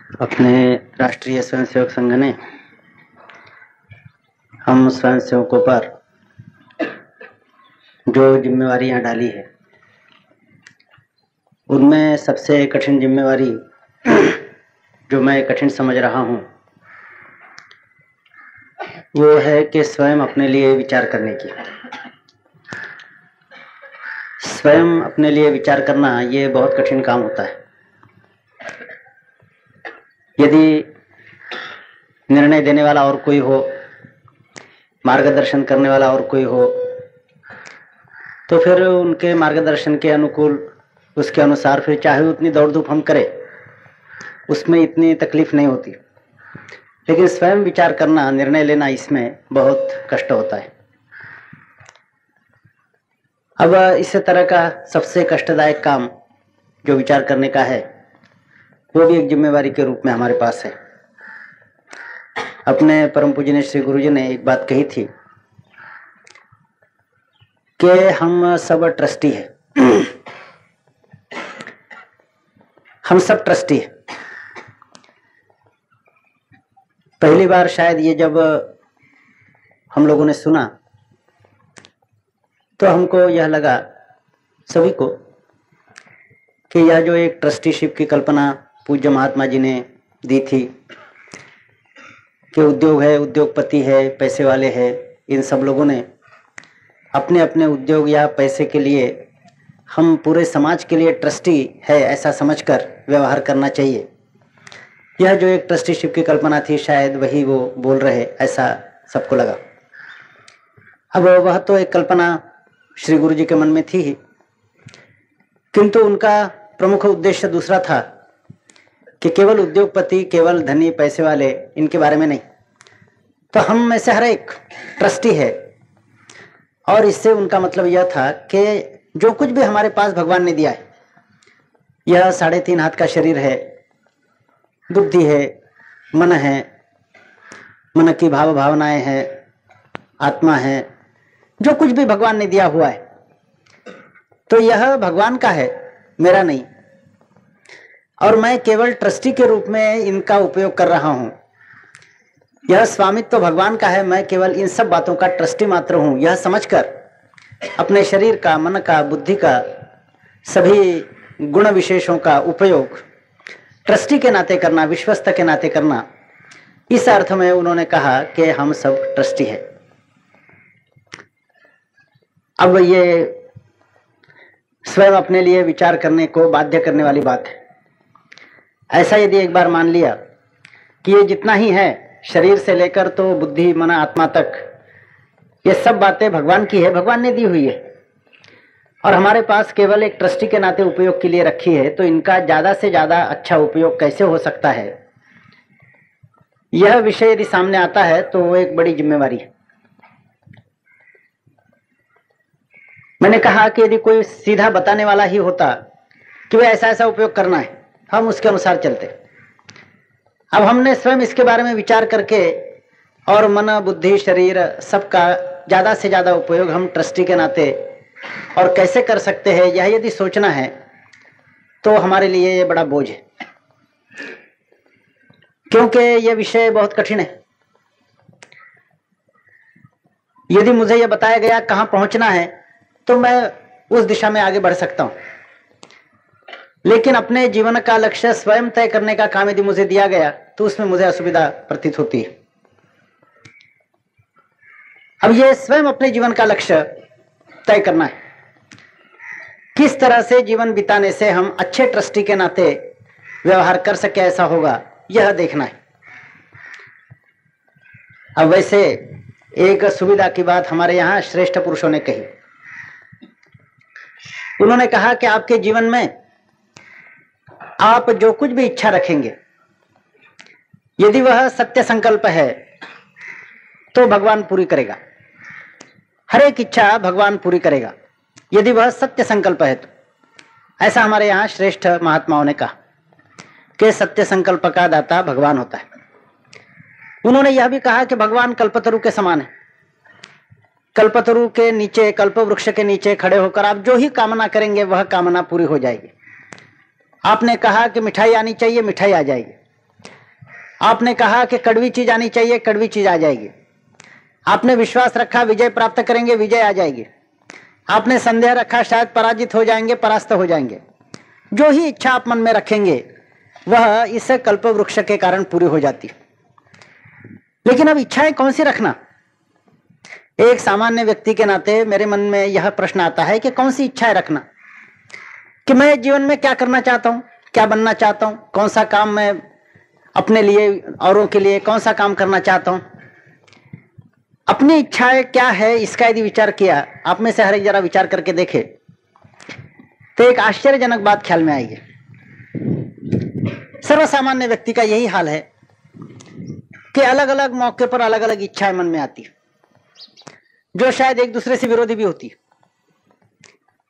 अपने राष्ट्रीय स्वयंसेवक संघ ने हम स्वयंसेवकों पर जो जिम्मेवारियां डाली है, उनमें सबसे कठिन जिम्मेवारी जो मैं कठिन समझ रहा हूं, वो है कि स्वयं अपने लिए विचार करने की। स्वयं अपने लिए विचार करना ये बहुत कठिन काम होता है। यदि निर्णय देने वाला और कोई हो, मार्गदर्शन करने वाला और कोई हो, तो फिर उनके मार्गदर्शन के अनुकूल, उसके अनुसार फिर चाहे उतनी दौड़ धूप हम करें, उसमें इतनी तकलीफ नहीं होती। लेकिन स्वयं विचार करना, निर्णय लेना, इसमें बहुत कष्ट होता है। अब इस तरह का सबसे कष्टदायक काम जो विचार करने का है, वो भी एक जिम्मेवारी के रूप में हमारे पास है। अपने परम पूजनीय श्री गुरु जी ने एक बात कही थी कि हम सब ट्रस्टी हैं। हम सब ट्रस्टी हैं। पहली बार शायद ये जब हम लोगों ने सुना तो हमको यह लगा, सभी को, कि यह जो एक ट्रस्टीशिप की कल्पना पूज्य महात्मा जी ने दी थी कि उद्योग है, उद्योगपति है, पैसे वाले हैं, इन सब लोगों ने अपने अपने उद्योग या पैसे के लिए हम पूरे समाज के लिए ट्रस्टी है ऐसा समझकर व्यवहार करना चाहिए। यह जो एक ट्रस्टीशिप की कल्पना थी, शायद वही वो बोल रहे, ऐसा सबको लगा। अब वह तो एक कल्पना श्री गुरु जी के मन में थी ही, किंतु उनका प्रमुख उद्देश्य दूसरा था कि केवल उद्योगपति, केवल धनी, पैसे वाले, इनके बारे में नहीं, तो हम में से हर एक ट्रस्टी है। और इससे उनका मतलब यह था कि जो कुछ भी हमारे पास भगवान ने दिया है, यह 3.5 हाथ का शरीर है, बुद्धि है, मन है, मन की भाव भावनाएं हैं, आत्मा है, जो कुछ भी भगवान ने दिया हुआ है, तो यह भगवान का है, मेरा नहीं। और मैं केवल ट्रस्टी के रूप में इनका उपयोग कर रहा हूं। यह स्वामित्व तो भगवान का है, मैं केवल इन सब बातों का ट्रस्टी मात्र हूं, यह समझकर अपने शरीर का, मन का, बुद्धि का, सभी गुण विशेषों का उपयोग ट्रस्टी के नाते करना, विश्वस्त के नाते करना, इस अर्थ में उन्होंने कहा कि हम सब ट्रस्टी है। अब ये स्वयं अपने लिए विचार करने को बाध्य करने वाली बात है। ऐसा यदि एक बार मान लिया कि ये जितना ही है, शरीर से लेकर तो बुद्धि, मन, आत्मा तक, ये सब बातें भगवान की है, भगवान ने दी हुई है, और हमारे पास केवल एक ट्रस्टी के नाते उपयोग के लिए रखी है, तो इनका ज्यादा से ज्यादा अच्छा उपयोग कैसे हो सकता है, यह विषय यदि सामने आता है तो वो एक बड़ी जिम्मेवारी है। मैंने कहा कि यदि कोई सीधा बताने वाला ही होता कि वह ऐसा ऐसा उपयोग करना है, हम उसके अनुसार चलते। अब हमने स्वयं इसके बारे में विचार करके और मन, बुद्धि, शरीर सबका ज्यादा से ज्यादा उपयोग हम ट्रस्टी के नाते और कैसे कर सकते हैं, यह यदि सोचना है तो हमारे लिए ये बड़ा बोझ है, क्योंकि यह विषय बहुत कठिन है। यदि मुझे यह बताया गया कहां पहुंचना है तो मैं उस दिशा में आगे बढ़ सकता हूं, लेकिन अपने जीवन का लक्ष्य स्वयं तय करने का काम यदि मुझे दिया गया तो उसमें मुझे असुविधा प्रतीत होती है। अब यह स्वयं अपने जीवन का लक्ष्य तय करना है, किस तरह से जीवन बिताने से हम अच्छे ट्रस्टी के नाते व्यवहार कर सके, ऐसा होगा, यह देखना है। अब वैसे एक सुविधा की बात हमारे यहाँ श्रेष्ठ पुरुषों ने कही। उन्होंने कहा कि आपके जीवन में आप जो कुछ भी इच्छा रखेंगे, यदि वह सत्य संकल्प है तो भगवान पूरी करेगा। हर एक इच्छा भगवान पूरी करेगा यदि वह सत्य संकल्प है तो। ऐसा हमारे यहाँ श्रेष्ठ महात्माओं ने कहा कि सत्य संकल्प का दाता भगवान होता है। उन्होंने यह भी कहा कि भगवान कल्पतरु के समान है। कल्पतरु के नीचे, कल्प वृक्ष के नीचे खड़े होकर आप जो ही कामना करेंगे वह कामना पूरी हो जाएगी। आपने कहा कि मिठाई आनी चाहिए, मिठाई आ जाएगी। आपने कहा कि कड़वी चीज आनी चाहिए, कड़वी चीज आ जाएगी। आपने विश्वास रखा विजय प्राप्त करेंगे, विजय आ जाएगी। आपने संदेह रखा शायद पराजित हो जाएंगे, परास्त हो जाएंगे। जो ही इच्छा आप मन में रखेंगे वह इस कल्प वृक्ष के कारण पूरी हो जाती। लेकिन अब इच्छाएं कौन सी रखना? एक सामान्य व्यक्ति के नाते मेरे मन में यह प्रश्न आता है कि कौन सी इच्छाएं रखना, कि मैं जीवन में क्या करना चाहता हूं, क्या बनना चाहता हूं, कौन सा काम मैं अपने लिए औरों के लिए कौन सा काम करना चाहता हूं, अपनी इच्छाएं क्या है, इसका यदि विचार किया, आप में से हर एक जरा विचार करके देखे तो एक आश्चर्यजनक बात ख्याल में आएगी। सर्वसामान्य व्यक्ति का यही हाल है कि अलग अलग मौके पर अलग अलग इच्छाएं मन में आती, जो शायद एक दूसरे से विरोधी भी होती।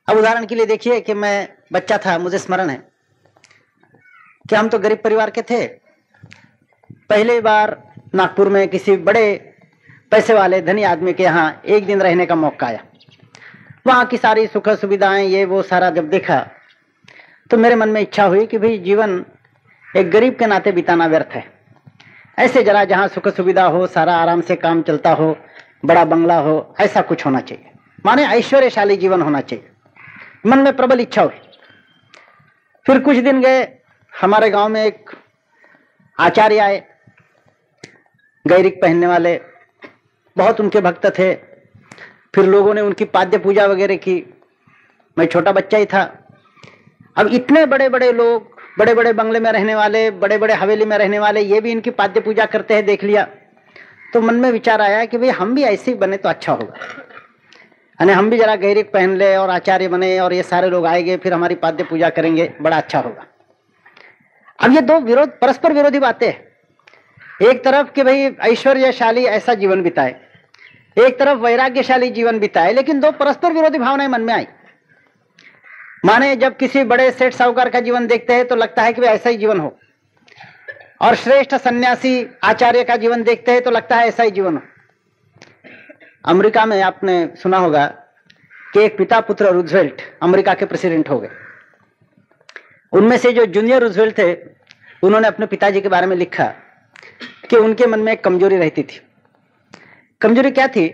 अब उदाहरण के लिए देखिए कि मैं बच्चा था, मुझे स्मरण है कि हम तो गरीब परिवार के थे। पहली बार नागपुर में किसी बड़े पैसे वाले धनी आदमी के यहाँ एक दिन रहने का मौका आया। वहां की सारी सुख सुविधाएं ये वो सारा जब देखा तो मेरे मन में इच्छा हुई कि भाई जीवन एक गरीब के नाते बिताना व्यर्थ है। ऐसे जरा जहाँ सुख सुविधा हो, सारा आराम से काम चलता हो, बड़ा बंगला हो, ऐसा कुछ होना चाहिए, माने ऐश्वर्यशाली जीवन होना चाहिए। मन में प्रबल इच्छा हुई। फिर कुछ दिन गए, हमारे गांव में एक आचार्य आए, गैरिक पहनने वाले, बहुत उनके भक्त थे। फिर लोगों ने उनकी पाद्य पूजा वगैरह की। मैं छोटा बच्चा ही था। अब इतने बड़े बड़े लोग, बड़े बड़े बंगले में रहने वाले, बड़े बड़े हवेली में रहने वाले, ये भी इनकी पाद्य पूजा करते हैं, देख लिया तो मन में विचार आया कि भाई हम भी ऐसे ही बने तो अच्छा होगा, यानी हम भी जरा गैरिक पहन ले और आचार्य बने और ये सारे लोग आएंगे, फिर हमारी पाद्य पूजा करेंगे, बड़ा अच्छा होगा। अब ये दो परस्पर विरोधी बातें, एक तरफ कि भाई ऐश्वर्यशाली ऐसा जीवन बिताए, एक तरफ वैराग्यशाली जीवन बिताए, लेकिन दो परस्पर विरोधी भावनाएं मन में आई। माने जब किसी बड़े सेठ साहूकार का जीवन देखते हैं तो लगता है कि ऐसा ही जीवन हो, और श्रेष्ठ सन्यासी आचार्य का जीवन देखते हैं तो लगता है ऐसा ही जीवन हो। अमेरिका में आपने सुना होगा कि एक पिता पुत्र रूजवेल्ट अमेरिका के प्रेसिडेंट हो गए। उनमें से जो जूनियर रूजवेल्ट थे, उन्होंने अपने पिताजी के बारे में लिखा कि उनके मन में एक कमजोरी रहती थी। कमजोरी क्या थी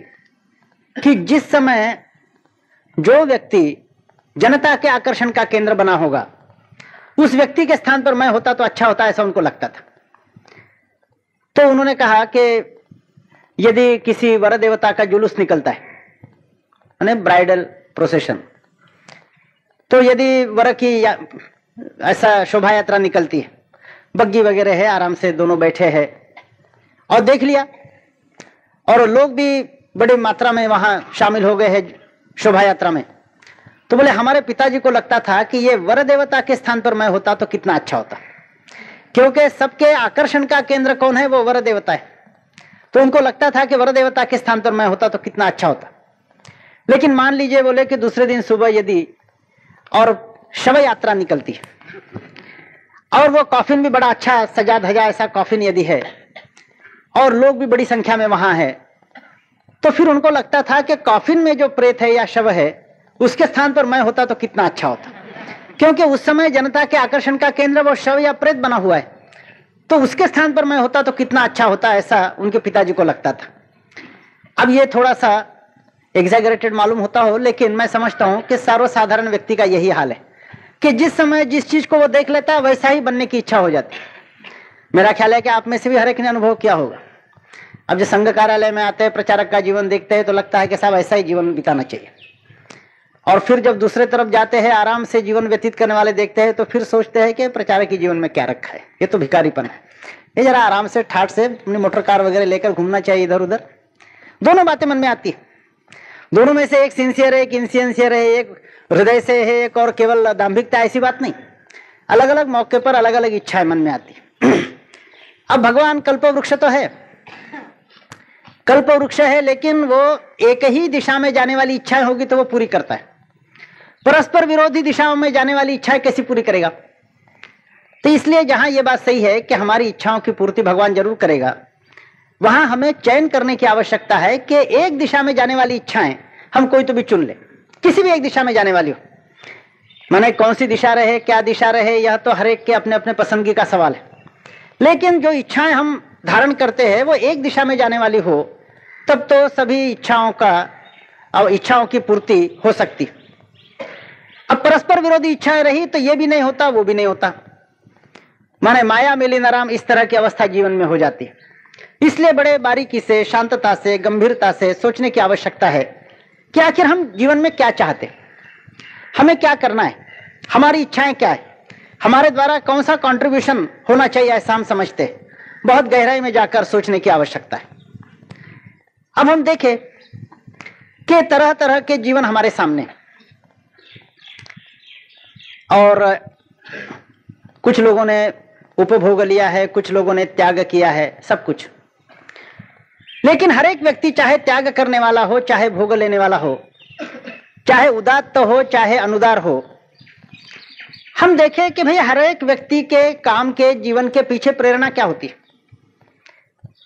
कि जिस समय जो व्यक्ति जनता के आकर्षण का केंद्र बना होगा, उस व्यक्ति के स्थान पर मैं होता तो अच्छा होता, ऐसा उनको लगता था। तो उन्होंने कहा कि यदि किसी वर देवता का जुलूस निकलता है, यानी ब्राइडल प्रोसेशन, तो यदि वर की ऐसा शोभा यात्रा निकलती है, बग्गी वगैरह है, आराम से दोनों बैठे हैं और देख लिया, और लोग भी बड़ी मात्रा में वहां शामिल हो गए हैं शोभा यात्रा में, तो बोले हमारे पिताजी को लगता था कि ये वर देवता के स्थान पर मैं होता तो कितना अच्छा होता, क्योंकि सबके आकर्षण का केंद्र कौन है? वो वर देवता है। तो उनको लगता था कि वर देवता के स्थान पर मैं होता तो कितना अच्छा होता। लेकिन मान लीजिए बोले कि दूसरे दिन सुबह यदि और शव यात्रा निकलती है और वो कॉफिन भी बड़ा अच्छा सजा धजा ऐसा कॉफिन यदि है और लोग भी बड़ी संख्या में वहां है, तो फिर उनको लगता था कि कॉफिन में जो प्रेत है या शव है उसके स्थान पर मैं होता तो कितना अच्छा होता, क्योंकि उस समय जनता के आकर्षण का केंद्र वो शव या प्रेत बना हुआ है, तो उसके स्थान पर मैं होता तो कितना अच्छा होता, ऐसा उनके पिताजी को लगता था। अब ये थोड़ा सा एग्जैगरेटेड मालूम होता हो, लेकिन मैं समझता हूं कि सर्वसाधारण व्यक्ति का यही हाल है कि जिस समय जिस चीज को वो देख लेता है वैसा ही बनने की इच्छा हो जाती है। मेरा ख्याल है कि आप में से भी हर एक ने अनुभव किया होगा। अब जो संघ कार्यालय में आते हैं, प्रचारक का जीवन देखते हैं तो लगता है कि साहब ऐसा ही जीवन बिताना चाहिए, और फिर जब दूसरे तरफ जाते हैं, आराम से जीवन व्यतीत करने वाले देखते हैं तो फिर सोचते हैं कि प्रचारक के जीवन में क्या रखा है, ये तो भिखारीपन है, ये जरा आराम से ठाठ से अपनी मोटर कार वगैरह लेकर घूमना चाहिए इधर उधर। दोनों बातें मन में आती है। दोनों में से एक सिंसियर है, एक इनसिंसियर है, एक हृदय से है, एक और केवल दाम्भिकता, ऐसी बात नहीं। अलग अलग मौके पर अलग अलग इच्छाएं मन में आती है। अब भगवान कल्प वृक्ष तो है, कल्प वृक्ष है, लेकिन वो एक ही दिशा में जाने वाली इच्छाएं होगी तो वो पूरी करता है। परस्पर विरोधी दिशाओं में जाने वाली इच्छाएं कैसी पूरी करेगा? तो इसलिए जहां ये बात सही है कि हमारी इच्छाओं की पूर्ति भगवान जरूर करेगा, वहां हमें चयन करने की आवश्यकता है कि एक दिशा में जाने वाली इच्छाएं हम कोई तो भी चुन ले, किसी भी एक दिशा में जाने वाली हो। माने कौन सी दिशा रहे, क्या दिशा रहे, यह तो हर एक के अपने अपने पसंदगी का सवाल है। लेकिन जो इच्छाएं हम धारण करते हैं वो एक दिशा में जाने वाली हो, तब तो सभी इच्छाओं की पूर्ति हो सकती। अब परस्पर विरोधी इच्छाएं रही तो ये भी नहीं होता, वो भी नहीं होता, माने माया मिली न राम, इस तरह की अवस्था जीवन में हो जाती है। इसलिए बड़े बारीकी से, शांतता से, गंभीरता से सोचने की आवश्यकता है कि आखिर हम जीवन में क्या चाहते, हमें क्या करना है, हमारी इच्छाएं क्या है, हमारे द्वारा कौन सा कंट्रीब्यूशन होना चाहिए, ऐसा हम समझते हैं। बहुत गहराई में जाकर सोचने की आवश्यकता है। अब हम देखें कि तरह तरह के जीवन हमारे सामने, और कुछ लोगों ने उपभोग लिया है, कुछ लोगों ने त्याग किया है, सब कुछ। लेकिन हर एक व्यक्ति चाहे त्याग करने वाला हो, चाहे भोग लेने वाला हो, चाहे उदात्त हो, चाहे अनुदार हो, हम देखें कि भाई हर एक व्यक्ति के काम के जीवन के पीछे प्रेरणा क्या होती है।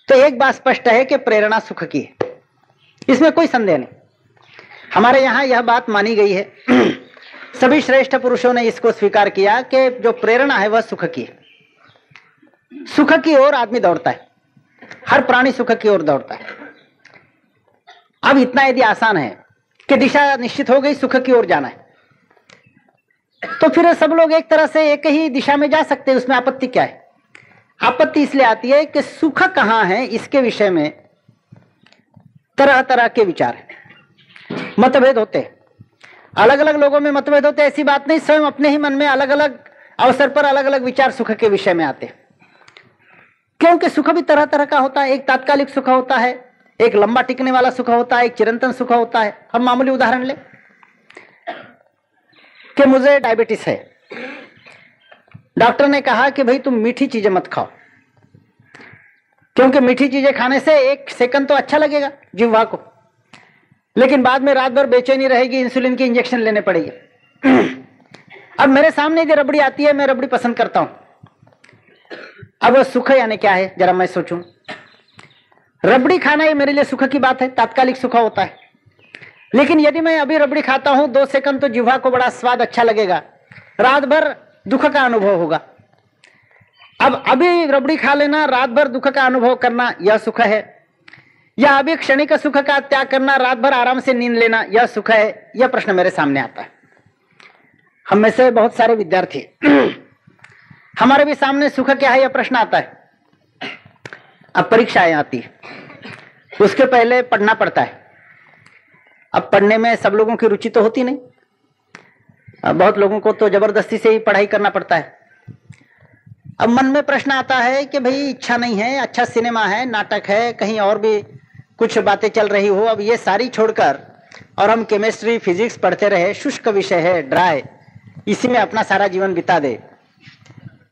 तो एक बात स्पष्ट है कि प्रेरणा सुख की है, इसमें कोई संदेह नहीं। हमारे यहाँ यह बात मानी गई है, सभी श्रेष्ठ पुरुषों ने इसको स्वीकार किया कि जो प्रेरणा है वह सुख की है। सुख की ओर आदमी दौड़ता है, हर प्राणी सुख की ओर दौड़ता है। अब इतना यदि आसान है कि दिशा निश्चित हो गई, सुख की ओर जाना है, तो फिर सब लोग एक तरह से एक ही दिशा में जा सकते हैं, उसमें आपत्ति क्या है? आपत्ति इसलिए आती है कि सुख कहाँ है, इसके विषय में तरह तरह के विचार हैं, मतभेद होते हैं, अलग अलग लोगों में मतभेद होते हैं। ऐसी बात नहीं, स्वयं अपने ही मन में अलग अलग अवसर पर अलग अलग विचार सुख के विषय में आते हैं, क्योंकि सुख भी तरह तरह का होता है। एक तात्कालिक सुख होता है, एक लंबा टिकने वाला सुख होता है, एक चिरंतन सुख होता है। हम मामूली उदाहरण ले कि मुझे डायबिटीज है, डॉक्टर ने कहा कि भाई तुम मीठी चीजें मत खाओ, क्योंकि मीठी चीजें खाने से एक सेकंड तो अच्छा लगेगा जिह्वा को, लेकिन बाद में रात भर बेचैनी रहेगी, इंसुलिन की इंजेक्शन लेने पड़ेगी। अब मेरे सामने यदि रबड़ी आती है, मैं रबड़ी पसंद करता हूं। अब वो सुख यानी क्या है, जरा मैं सोचूं। रबड़ी खाना ये मेरे लिए सुख की बात है, तात्कालिक सुख होता है। लेकिन यदि मैं अभी रबड़ी खाता हूं, 2 सेकंड तो जिह्वा को बड़ा स्वाद अच्छा लगेगा, रात भर दुख का अनुभव होगा। अब अभी रबड़ी खा लेना, रात भर दुख का अनुभव करना, यह सुख है, या अभी क्षणिक सुख का त्याग करना, रात भर आराम से नींद लेना, यह सुख है? यह प्रश्न मेरे सामने आता है। हम में से बहुत सारे विद्यार्थी हमारे भी सामने सुख क्या है यह प्रश्न आता है। अब परीक्षाएं आती है, उसके पहले पढ़ना पड़ता है। अब पढ़ने में सब लोगों की रुचि तो होती नहीं, बहुत लोगों को तो जबरदस्ती से ही पढ़ाई करना पड़ता है। अब मन में प्रश्न आता है कि भाई इच्छा नहीं है, अच्छा सिनेमा है, नाटक है, कहीं और भी कुछ बातें चल रही हो, अब ये सारी छोड़कर और हम केमिस्ट्री फिजिक्स पढ़ते रहे, शुष्क विषय है, ड्राई, इसी में अपना सारा जीवन बिता दे।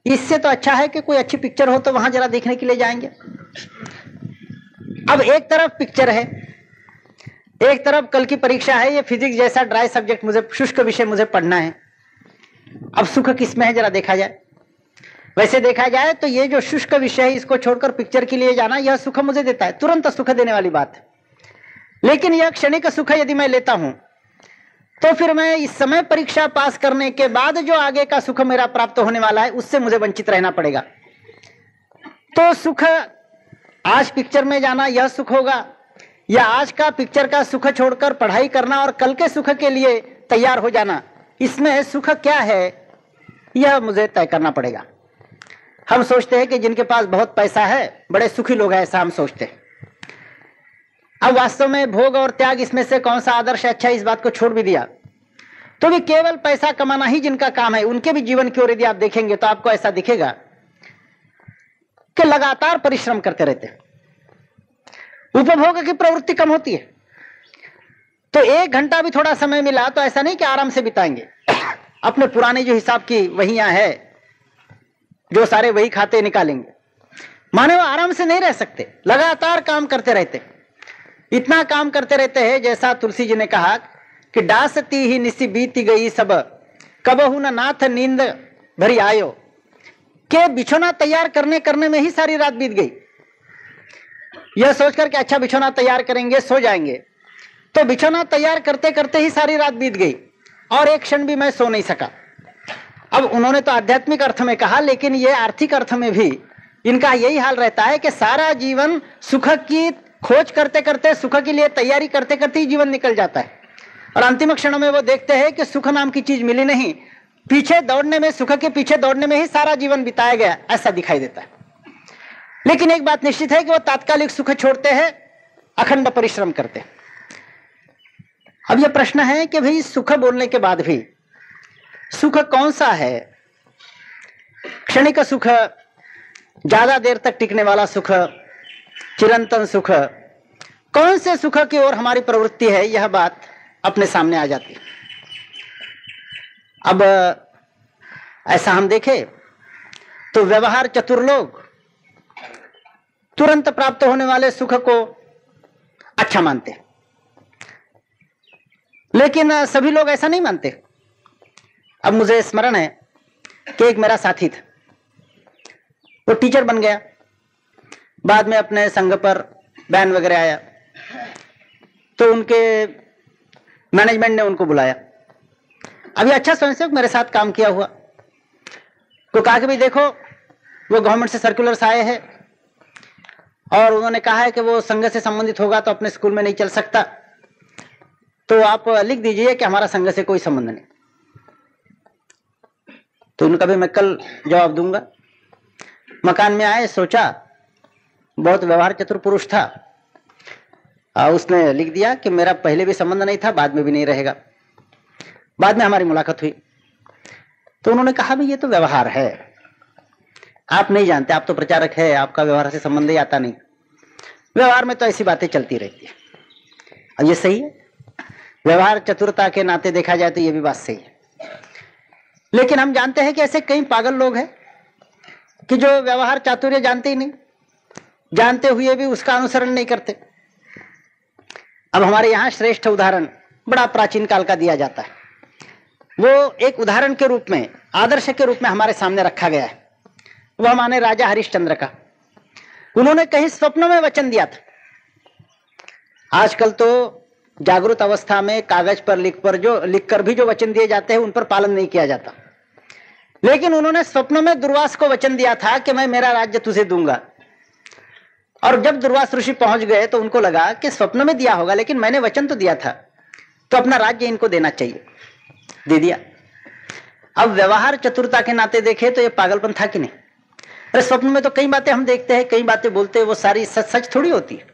इससे तो अच्छा है कि कोई अच्छी पिक्चर हो तो वहां जरा देखने के लिए जाएंगे। अब एक तरफ पिक्चर है, एक तरफ कल की परीक्षा है, ये फिजिक्स जैसा ड्राई सब्जेक्ट मुझे, शुष्क विषय मुझे पढ़ना है। अब सुख किसमें है जरा देखा जाए। वैसे देखा जाए तो ये जो शुष्क विषय है, इसको छोड़कर पिक्चर के लिए जाना, यह सुख मुझे देता है, तुरंत सुख देने वाली बात है। लेकिन यह क्षणिक सुख यदि मैं लेता हूं तो फिर मैं इस समय परीक्षा पास करने के बाद जो आगे का सुख मेरा प्राप्त होने वाला है, उससे मुझे वंचित रहना पड़ेगा। तो सुख, आज पिक्चर में जाना यह सुख होगा, या आज का पिक्चर का सुख छोड़कर पढ़ाई करना और कल के सुख के लिए तैयार हो जाना, इसमें सुख क्या है यह मुझे तय करना पड़ेगा। हम सोचते हैं कि जिनके पास बहुत पैसा है बड़े सुखी लोग हैं, ऐसा हम सोचते हैं। अब वास्तव में भोग और त्याग, इसमें से कौन सा आदर्श अच्छा है, इस बात को छोड़ भी दिया तो भी केवल पैसा कमाना ही जिनका काम है, उनके भी जीवन की ओर यदि आप देखेंगे तो आपको ऐसा दिखेगा कि लगातार परिश्रम करते रहते हैं, उपभोग की प्रवृत्ति कम होती है। तो 1 घंटा भी थोड़ा समय मिला तो ऐसा नहीं कि आराम से बिताएंगे, अपने पुराने जो हिसाब की वहियां है, जो सारे वही खाते निकालेंगे। माने वो आराम से नहीं रह सकते, लगातार काम करते रहते, इतना काम करते रहते हैं जैसा तुलसी जी ने कहा कि डासती ही निसी बीती गई सब, कबहू न नाथ नींद भरी आयो, के बिछोना तैयार करने में ही सारी रात बीत गई। यह सोचकर कि अच्छा बिछोना तैयार करेंगे, सो जाएंगे, तो बिछोना तैयार करते करते ही सारी रात बीत गई और एक क्षण भी मैं सो नहीं सका। अब उन्होंने तो आध्यात्मिक अर्थ में कहा, लेकिन ये आर्थिक अर्थ में भी इनका यही हाल रहता है कि सारा जीवन सुख की खोज करते करते, सुख के लिए तैयारी करते करते ही जीवन निकल जाता है, और अंतिम क्षणों में वो देखते हैं कि सुख नाम की चीज मिली नहीं, पीछे दौड़ने में, सुख के पीछे दौड़ने में ही सारा जीवन बिताया गया, ऐसा दिखाई देता है। लेकिन एक बात निश्चित है कि वो तात्कालिक सुख छोड़ते हैं, अखंड परिश्रम करते हैं। अब यह प्रश्न है कि भाई सुख बोलने के बाद भी सुख कौन सा है? क्षणिक सुख, ज्यादा देर तक टिकने वाला सुख, चिरंतन सुख, कौन से सुख की ओर हमारी प्रवृत्ति है? यह बात अपने सामने आ जाती है। अब ऐसा हम देखें तो व्यवहार चतुर लोग तुरंत प्राप्त होने वाले सुख को अच्छा मानते हैं, लेकिन सभी लोग ऐसा नहीं मानते। अब मुझे स्मरण है कि एक मेरा साथी था, वो टीचर बन गया, बाद में अपने संघ पर बैन वगैरह आया, तो उनके मैनेजमेंट ने उनको बुलाया। अभी अच्छा स्वयंसेवक मेरे साथ काम किया हुआ को कहा कि भाई देखो, वो गवर्नमेंट से सर्कुलर्स आए हैं और उन्होंने कहा है कि वो संघ से संबंधित होगा तो अपने स्कूल में नहीं चल सकता, तो आप लिख दीजिए कि हमारा संघ से कोई संबंध नहीं। तो उनका भी मैं कल जवाब दूंगा। मकान में आए, सोचा, बहुत व्यवहार चतुर पुरुष था, उसने लिख दिया कि मेरा पहले भी संबंध नहीं था, बाद में भी नहीं रहेगा। बाद में हमारी मुलाकात हुई तो उन्होंने कहा भाई ये तो व्यवहार है, आप नहीं जानते, आप तो प्रचारक है, आपका व्यवहार से संबंध ही आता नहीं, व्यवहार में तो ऐसी बातें चलती रहती है। और ये सही है, व्यवहार चतुरता के नाते देखा जाए तो ये भी बात सही है। लेकिन हम जानते हैं कि ऐसे कई पागल लोग हैं कि जो व्यवहार चातुर्य जानते ही नहीं, जानते हुए भी उसका अनुसरण नहीं करते। अब हमारे यहाँ श्रेष्ठ उदाहरण बड़ा प्राचीन काल का दिया जाता है, वो एक उदाहरण के रूप में, आदर्श के रूप में हमारे सामने रखा गया है। वह माने राजा हरिश्चंद्र का। उन्होंने कहीं स्वप्नों में वचन दिया था। आजकल तो जागृत अवस्था में कागज पर लिखकर भी जो वचन दिए जाते हैं उन पर पालन नहीं किया जाता, लेकिन उन्होंने स्वप्नों में दुर्वास को वचन दिया था कि मैं मेरा राज्य तुझे दूंगा। और जब दुर्वास ऋषि पहुंच गए तो उनको लगा कि स्वप्न में दिया होगा, लेकिन मैंने वचन तो दिया था, तो अपना राज्य इनको देना चाहिए, दे दिया। अब व्यवहार चतुरता के नाते देखे तो ये पागलपन था कि नहीं? अरे स्वप्न में तो कई बातें हम देखते हैं, कई बातें बोलते हैं, वो सारी सच थोड़ी होती है।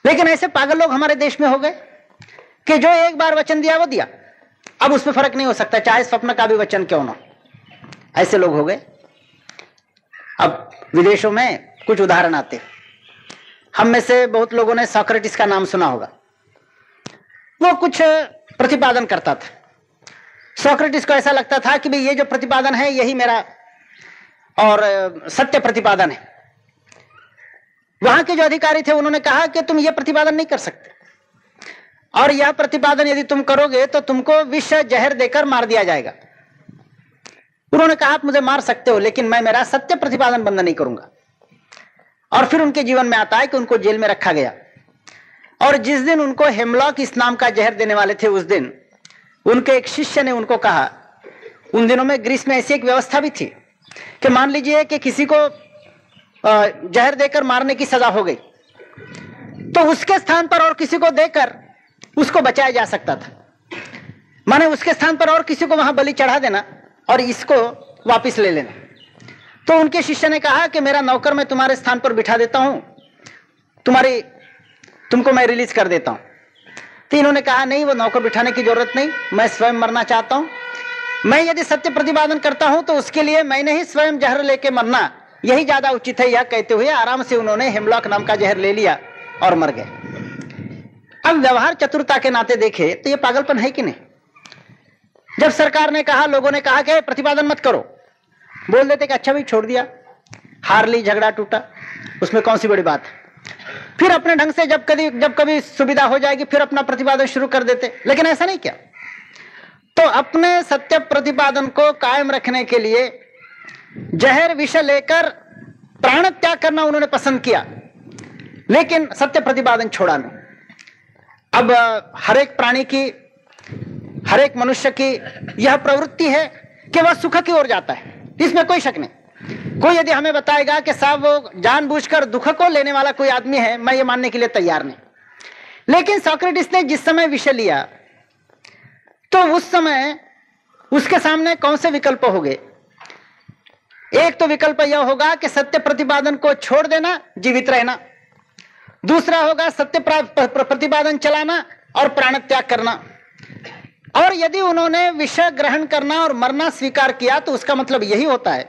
लेकिन ऐसे पागल लोग हमारे देश में हो गए कि जो एक बार वचन दिया वो दिया, अब उसमें फर्क नहीं हो सकता, चाहे स्वप्न का भी वचन क्यों ना। ऐसे लोग हो गए। अब विदेशों में कुछ उदाहरण आते, हम में से बहुत लोगों ने सोक्रेटिस का नाम सुना होगा। वो कुछ प्रतिपादन करता था। सोक्रेटिस को ऐसा लगता था कि भाई ये जो प्रतिपादन है यही मेरा और सत्य प्रतिपादन है। वहां के जो अधिकारी थे उन्होंने कहा कि तुम ये प्रतिपादन नहीं कर सकते, और यह प्रतिपादन यदि तुम करोगे तो तुमको विष जहर देकर मार दिया जाएगा। उन्होंने कहा आप मुझे मार सकते हो, लेकिन मैं मेरा सत्य प्रतिपादन बंद नहीं करूंगा। और फिर उनके जीवन में आता है कि उनको जेल में रखा गया, और जिस दिन उनको हेमलॉक इस नाम का जहर देने वाले थे, उस दिन उनके एक शिष्य ने उनको कहा, उन दिनों में ग्रीस में ऐसी एक व्यवस्था भी थी कि मान लीजिए कि किसी को जहर देकर मारने की सजा हो गई, तो उसके स्थान पर और किसी को देकर उसको बचाया जा सकता था। माने उसके स्थान पर और किसी को वहां बलि चढ़ा देना और इसको वापस ले लेना। तो उनके शिष्य ने कहा कि मेरा नौकर मैं तुम्हारे स्थान पर बिठा देता हूं, तुमको मैं रिलीज कर देता हूं। तो इन्होंने कहा नहीं, वो नौकर बिठाने की जरूरत नहीं, मैं स्वयं मरना चाहता हूं। मैं यदि सत्य प्रतिपादन करता हूं तो उसके लिए मैंने ही स्वयं जहर लेके मरना यही ज्यादा उचित है। यह कहते हुए आराम से उन्होंने हेमलॉक नाम का जहर ले लिया और मर गए। अब व्यवहार चतुरता के नाते देखे तो यह पागलपन है कि नहीं? जब सरकार ने कहा, लोगों ने कहा कि प्रतिपादन मत करो, बोल देते कि अच्छा भाई छोड़ दिया, हार ली, झगड़ा टूटा, उसमें कौन सी बड़ी बात है। फिर अपने ढंग से जब कभी सुविधा हो जाएगी फिर अपना प्रतिपादन शुरू कर देते। लेकिन ऐसा नहीं किया। तो अपने सत्य प्रतिपादन को कायम रखने के लिए जहर विष लेकर प्राण त्याग करना उन्होंने पसंद किया, लेकिन सत्य प्रतिपादन छोड़ा नहीं। अब हर एक प्राणी की, हर एक मनुष्य की यह प्रवृत्ति है कि वह सुख की ओर जाता है, इसमें कोई शक नहीं। कोई यदि हमें बताएगा कि साहब वो जानबूझकर दुख को लेने वाला कोई आदमी है, मैं ये मानने के लिए तैयार नहीं। लेकिन सोक्रेटिस ने जिस समय विषय लिया तो उस समय उसके सामने कौन से विकल्प हो गए? एक तो विकल्प यह होगा कि सत्य प्रतिपादन को छोड़ देना, जीवित रहना। दूसरा होगा सत्य प्रतिपादन चलाना और प्राण त्याग करना। और यदि उन्होंने विषय ग्रहण करना और मरना स्वीकार किया तो उसका मतलब यही होता है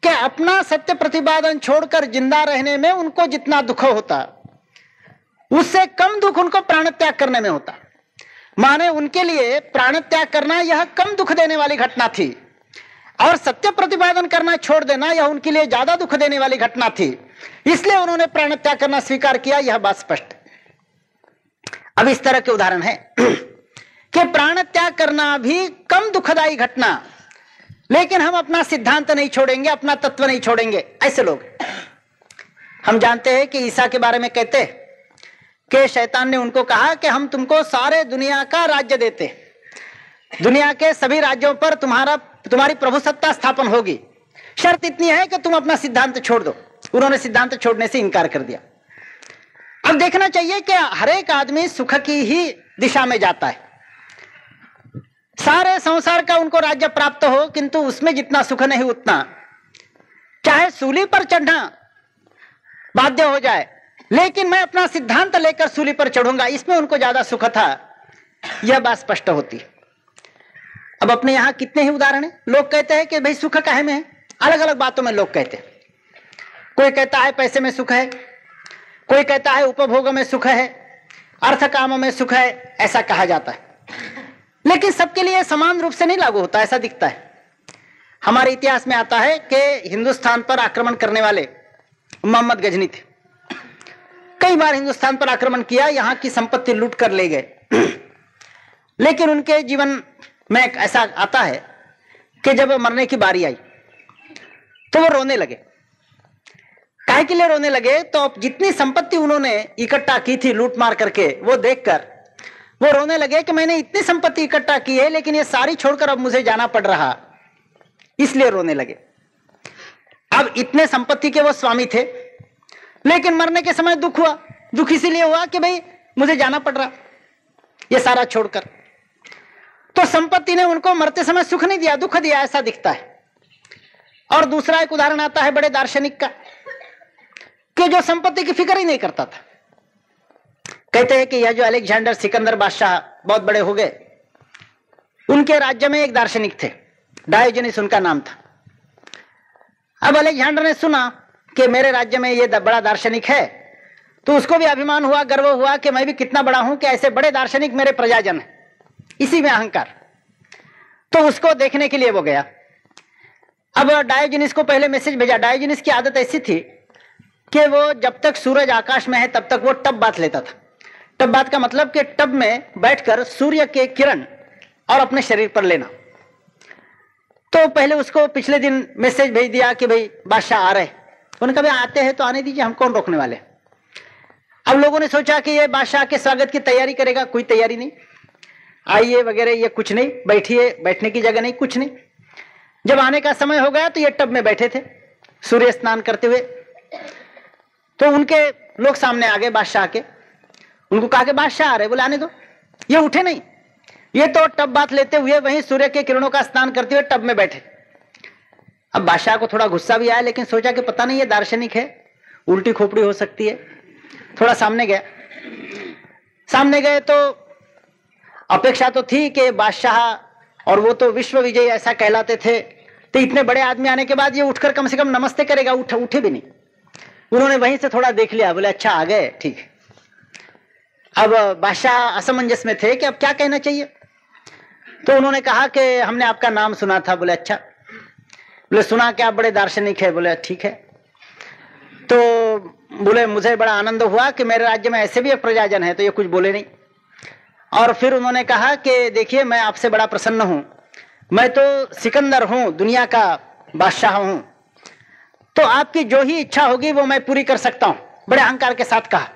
कि अपना सत्य प्रतिपादन छोड़कर जिंदा रहने में उनको जितना दुख होता उससे कम दुख उनको प्राण त्याग करने में होता। माने उनके लिए प्राण त्याग करना यह कम दुख देने वाली घटना थी और सत्य प्रतिपादन करना छोड़ देना यह उनके लिए ज्यादा दुख देने वाली घटना थी, इसलिए उन्होंने प्राण त्याग करना स्वीकार किया। यह बात स्पष्ट। अब इस तरह के उदाहरण है कि प्राण त्याग करना भी कम दुखदायी घटना, लेकिन हम अपना सिद्धांत नहीं छोड़ेंगे, अपना तत्व नहीं छोड़ेंगे। ऐसे लोग हम जानते हैं कि ईसा के बारे में कहते हैं कि शैतान ने उनको कहा कि हम तुमको सारे दुनिया का राज्य देते, दुनिया के सभी राज्यों पर तुम्हारी प्रभुसत्ता स्थापन होगी, शर्त इतनी है कि तुम अपना सिद्धांत छोड़ दो। उन्होंने सिद्धांत छोड़ने से इनकार कर दिया। अब देखना चाहिए कि हर एक आदमी सुख की ही दिशा में जाता है। सारे संसार का उनको राज्य प्राप्त हो, किंतु उसमें जितना सुख नहीं उतना, चाहे सूली पर चढ़ना बाध्य हो जाए, लेकिन मैं अपना सिद्धांत लेकर सूली पर चढ़ूंगा, इसमें उनको ज्यादा सुख था। यह बात स्पष्ट होती। अब अपने यहां कितने ही उदाहरण हैं। लोग कहते हैं कि भाई सुख काहे में है, अलग अलग बातों में लोग कहते हैं। कोई कहता है पैसे में सुख है, कोई कहता है उपभोग में सुख है, अर्थ काम में सुख है, ऐसा कहा जाता है। लेकिन सबके लिए समान रूप से नहीं लागू होता, ऐसा दिखता है। हमारे इतिहास में आता है कि हिंदुस्तान पर आक्रमण करने वाले मोहम्मद गजनी थे। कई बार हिंदुस्तान पर आक्रमण किया, यहां की संपत्ति लूट कर ले गए। लेकिन उनके जीवन में ऐसा आता है कि जब मरने की बारी आई तो वो रोने लगे। काहे के लिए रोने लगे? तो अब जितनी संपत्ति उन्होंने इकट्ठा की थी लूट मार करके, वो देखकर वो रोने लगे कि मैंने इतनी संपत्ति इकट्ठा की है, लेकिन ये सारी छोड़कर अब मुझे जाना पड़ रहा, इसलिए रोने लगे। अब इतने संपत्ति के वो स्वामी थे, लेकिन मरने के समय दुख हुआ। दुख इसीलिए हुआ कि भाई मुझे जाना पड़ रहा ये सारा छोड़कर। तो संपत्ति ने उनको मरते समय सुख नहीं दिया, दुख दिया, ऐसा दिखता है। और दूसरा एक उदाहरण आता है बड़े दार्शनिक का, कि जो संपत्ति की फिक्र ही नहीं करता था। कहते हैं कि यह जो अलेक्जेंडर सिकंदर बादशाह बहुत बड़े हो गए, उनके राज्य में एक दार्शनिक थे, डायोजनीस उनका नाम था। अब अलेक्जेंडर ने सुना कि मेरे राज्य में ये बड़ा दार्शनिक है, तो उसको भी अभिमान हुआ, गर्व हुआ कि मैं भी कितना बड़ा हूं कि ऐसे बड़े दार्शनिक मेरे प्रजाजन है, इसी में अहंकार। तो उसको देखने के लिए वो गया। अब डायोजनीस को पहले मैसेज भेजा। डायोजनीस की आदत ऐसी थी कि वो जब तक सूरज आकाश में है तब तक वो टब बात लेता था। टब बात का मतलब कि टब में बैठकर सूर्य के किरण और अपने शरीर पर लेना। तो पहले उसको पिछले दिन मैसेज भेज दिया कि भाई बादशाह आ रहे। उन्होंने कहा आते हैं तो आने दीजिए, हम कौन रोकने वाले। अब लोगों ने सोचा कि ये बादशाह के स्वागत की तैयारी करेगा, कोई तैयारी नहीं, आइए वगैरह ये कुछ नहीं, बैठिए, बैठने की जगह नहीं, कुछ नहीं। जब आने का समय हो गया तो ये टब में बैठे थे सूर्य स्नान करते हुए। तो उनके लोग सामने आ गए बादशाह के, उनको कहा कि बादशाह आ रहे। बोले आने दो। ये उठे नहीं, ये तो टब बात लेते हुए वहीं सूर्य के किरणों का स्नान करते हुए टब में बैठे। अब बादशाह को थोड़ा गुस्सा भी आया, लेकिन सोचा कि पता नहीं ये दार्शनिक है, उल्टी खोपड़ी हो सकती है। थोड़ा सामने गया। सामने गए तो अपेक्षा तो थी कि बादशाह, और वो तो विश्व विजयी ऐसा कहलाते थे, तो इतने बड़े आदमी आने के बाद ये उठकर कम से कम नमस्ते करेगा। उठे भी नहीं। उन्होंने वहीं से थोड़ा देख लिया, बोले अच्छा आ गए, ठीक है। अब बादशाह असमंजस में थे कि अब क्या कहना चाहिए। तो उन्होंने कहा कि हमने आपका नाम सुना था। बोले अच्छा। बोले सुना कि आप बड़े दार्शनिक है। बोले ठीक है। तो बोले मुझे बड़ा आनंद हुआ कि मेरे राज्य में ऐसे भी एक प्रजाजन है। तो ये कुछ बोले नहीं। और फिर उन्होंने कहा कि देखिए मैं आपसे बड़ा प्रसन्न हूं, मैं तो सिकंदर हूं, दुनिया का बादशाह हूं, तो आपकी जो ही इच्छा होगी वो मैं पूरी कर सकता हूं। बड़े अहंकार के साथ कहा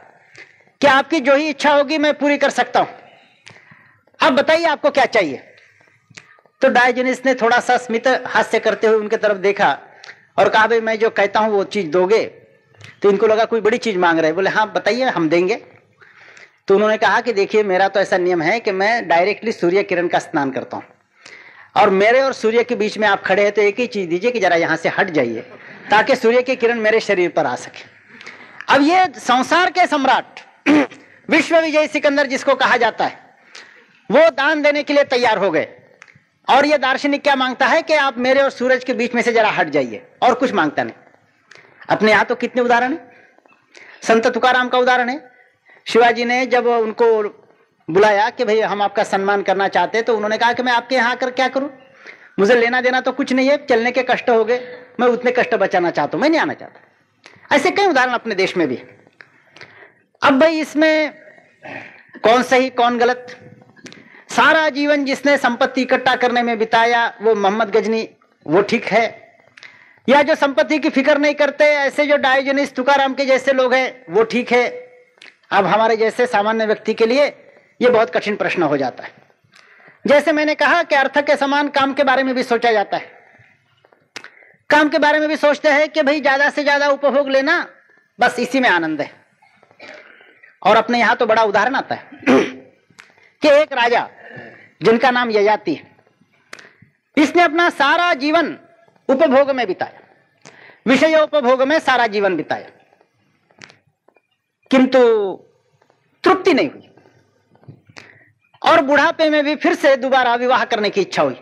कि आपकी जो ही इच्छा होगी मैं पूरी कर सकता हूं। अब बताइए आपको क्या चाहिए। तो डायोजनीस ने थोड़ा सा स्मित हास्य करते हुए उनके तरफ देखा और कहा भाई मैं जो कहता हूं वो चीज दोगे? तो इनको लगा कोई बड़ी चीज मांग रहे हैं। बोले हाँ बताइए, हम देंगे। तो उन्होंने कहा कि देखिए मेरा तो ऐसा नियम है कि मैं डायरेक्टली सूर्य किरण का स्नान करता हूं, और मेरे और सूर्य के बीच में आप खड़े हैं तो एक ही चीज दीजिए कि जरा यहां से हट जाइए ताकि सूर्य की किरण मेरे शरीर पर आ सके। अब ये संसार के सम्राट विश्व विजय सिकंदर जिसको कहा जाता है, वो दान देने के लिए तैयार हो गए। और ये दार्शनिक क्या मांगता है कि आप मेरे और सूरज के बीच में से जरा हट जाइए, और कुछ मांगता नहीं। अपने यहां तो कितने उदाहरण है। संत तुकाराम का उदाहरण है। शिवाजी ने जब उनको बुलाया कि भाई हम आपका सम्मान करना चाहते हैं, तो उन्होंने कहा कि मैं आपके यहाँ आकर क्या करूं, मुझे लेना देना तो कुछ नहीं है, चलने के कष्ट हो गए, मैं उतने कष्ट बचाना चाहता हूं, मैं नहीं आना चाहता। ऐसे कई उदाहरण अपने देश में भी। अब भाई इसमें कौन सही कौन गलत? सारा जीवन जिसने संपत्ति इकट्ठा करने में बिताया वो मोहम्मद गजनी, वो ठीक है? या जो संपत्ति की फिक्र नहीं करते ऐसे जो डायोजनीस तुकाराम के जैसे लोग हैं, वो ठीक है? अब हमारे जैसे सामान्य व्यक्ति के लिए ये बहुत कठिन प्रश्न हो जाता है। जैसे मैंने कहा कि अर्थ के समान काम के बारे में भी सोचा जाता है। काम के बारे में भी सोचते हैं कि भाई ज्यादा से ज्यादा उपभोग लेना, बस इसी में आनंद है। और अपने यहां तो बड़ा उदाहरण आता है कि एक राजा जिनका नाम ययाति है, इसने अपना सारा जीवन उपभोग में बिताया, विषय उपभोग में सारा जीवन बिताया, किंतु तृप्ति नहीं हुई। और बुढ़ापे में भी फिर से दोबारा विवाह करने की इच्छा हुई।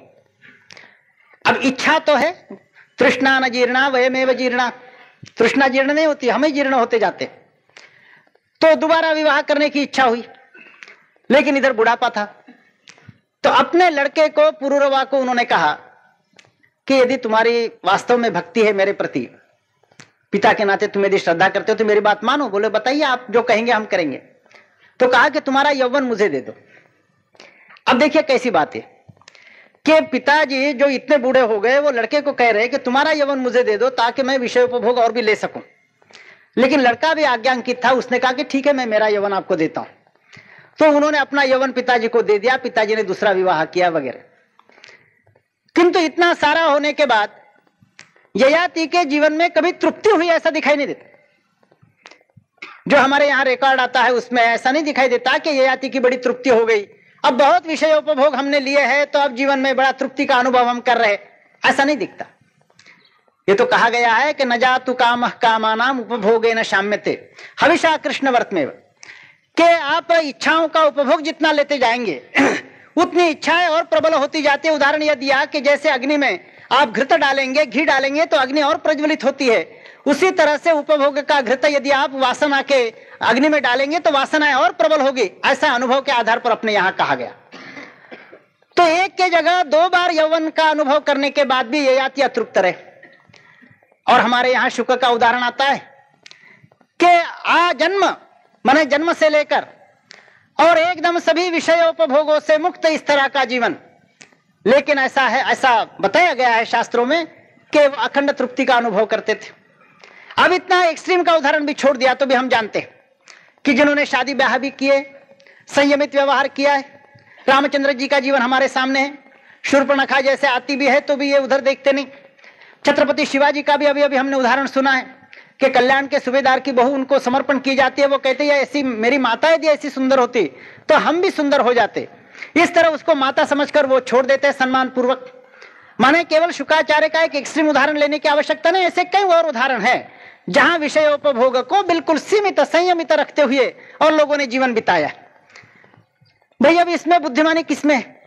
अब इच्छा तो है, तृष्णा न जीर्णा वयमेव जीर्णा, तृष्णा जीर्ण नहीं होती, हमें जीर्ण होते जाते। तो दोबारा विवाह करने की इच्छा हुई, लेकिन इधर बुढ़ापा था। तो अपने लड़के को पुरुरवा को उन्होंने कहा कि यदि तुम्हारी वास्तव में भक्ति है मेरे प्रति, पिता के नाते तुम यदि श्रद्धा करते हो तो मेरी बात मानो। बोले बताइए, आप जो कहेंगे हम करेंगे। तो कहा कि तुम्हारा यौवन मुझे दे दो। अब देखिए कैसी बात है कि पिताजी जो इतने बूढ़े हो गए वो लड़के को कह रहे हैं कि तुम्हारा यौवन मुझे दे दो ताकि मैं विषय उपभोग और भी ले सकूं। लेकिन लड़का भी आज्ञांकित था, उसने कहा कि ठीक है मैं मेरा यौवन आपको देता हूं। तो उन्होंने अपना यौवन पिताजी को दे दिया, पिताजी ने दूसरा विवाह किया वगैरह। किंतु इतना सारा होने के बाद ययाति के जीवन में कभी तृप्ति हुई ऐसा दिखाई नहीं देता। जो हमारे यहाँ रिकॉर्ड आता है उसमें ऐसा नहीं दिखाई देता कि ययाति की बड़ी तृप्ति हो गई, अब बहुत विषय उपभोग हमने लिए हैं तो अब जीवन में बड़ा तृप्ति का अनुभव हम कर रहे, ऐसा नहीं दिखता। ये तो कहा गया है कि न जातु कामः कामानाम उपभोगेन शाम्यते हविषा कृष्ण वर्तमेव, कि आप इच्छाओं का उपभोग जितना लेते जाएंगे उतनी इच्छाएं और प्रबल होती जाती है। उदाहरण यह दिया कि जैसे अग्नि में आप घृत डालेंगे, घी डालेंगे तो अग्नि और प्रज्वलित होती है, उसी तरह से उपभोग का घृत यदि आप वासना के अग्नि में डालेंगे तो वासनाएं और प्रबल होगी। ऐसा अनुभव के आधार पर अपने यहां कहा गया। तो एक के जगह दो बार यौवन का अनुभव करने के बाद भी ययाति अतृप्त रहे। और हमारे यहां शुक्र का उदाहरण आता है कि आजन्म माने जन्म से लेकर और एकदम सभी विषय उपभोगों से मुक्त इस तरह का जीवन। लेकिन ऐसा है, ऐसा बताया गया है शास्त्रों में कि वो अखंड तृप्ति का अनुभव करते थे। अब इतना एक्सट्रीम का उदाहरण भी छोड़ दिया तो भी हम जानते हैं कि जिन्होंने शादी ब्याह भी किए, संयमित व्यवहार किया है। रामचंद्र जी का जीवन हमारे सामने है। शूर्पणखा जैसे आती भी है तो भी ये उधर देखते नहीं। छत्रपति शिवाजी का भी अभी अभी हमने उदाहरण सुना है कि कल्याण के सूबेदार की बहू उनको समर्पण की जाती है, वो कहते हैं ऐसी मेरी माता यदि ऐसी सुंदर होती तो हम भी सुंदर हो जाते। इस तरह उसको माता समझकर वो छोड़ देते हैं सम्मान पूर्वक। माने केवल शुक्राचार्य का एक एक्सट्रीम उदाहरण लेने की आवश्यकता नहीं, ऐसे कई और उदाहरण है जहां विषयोपभोग को बिल्कुल सीमित संयमित रखते हुए और लोगों ने जीवन बिताया। भाई अब इसमें बुद्धिमानी किसमें है?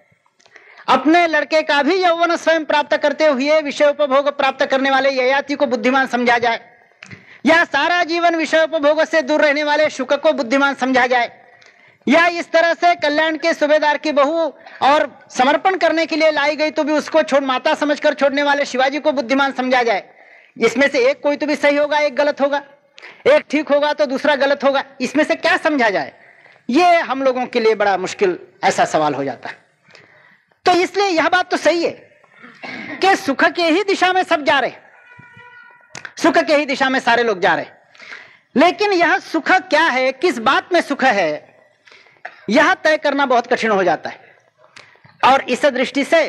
अपने लड़के का भी यौवन स्वयं प्राप्त करते हुए विषयोपभोग प्राप्त करने वाले ययाति को बुद्धिमान समझा जाए, या सारा जीवन विषयोपभोग से दूर रहने वाले शुक को बुद्धिमान समझा जाए, या इस तरह से कल्याण के सूबेदार की बहू और समर्पण करने के लिए लाई गई तो भी उसको छोड़ माता समझकर छोड़ने वाले शिवाजी को बुद्धिमान समझा जाए। इसमें से एक कोई तो भी सही होगा, एक गलत होगा, एक ठीक होगा तो दूसरा गलत होगा। इसमें से क्या समझा जाए, ये हम लोगों के लिए बड़ा मुश्किल ऐसा सवाल हो जाता है। तो इसलिए यह बात तो सही है कि सुख के ही दिशा में सब जा रहे, सुख के ही दिशा में सारे लोग जा रहे, लेकिन यह सुख क्या है, किस बात में सुख है, यह तय करना बहुत कठिन हो जाता है। और इस दृष्टि से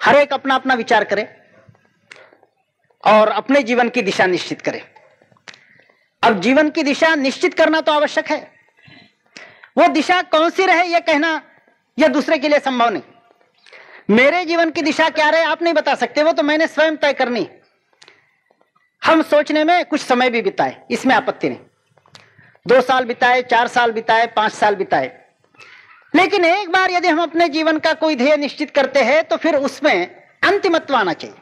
हर एक अपना अपना विचार करे। और अपने जीवन की दिशा निश्चित करें। अब जीवन की दिशा निश्चित करना तो आवश्यक है, वो दिशा कौन सी रहे यह कहना यह दूसरे के लिए संभव नहीं। मेरे जीवन की दिशा क्या रहे आप नहीं बता सकते, वो तो मैंने स्वयं तय करनी। हम सोचने में कुछ समय भी बिताए, इसमें आपत्ति नहीं, 2 साल बिताए, 4 साल बिताए, 5 साल बिताए, लेकिन एक बार यदि हम अपने जीवन का कोई ध्येय निश्चित करते हैं तो फिर उसमें अंतिमत्व आना चाहिए,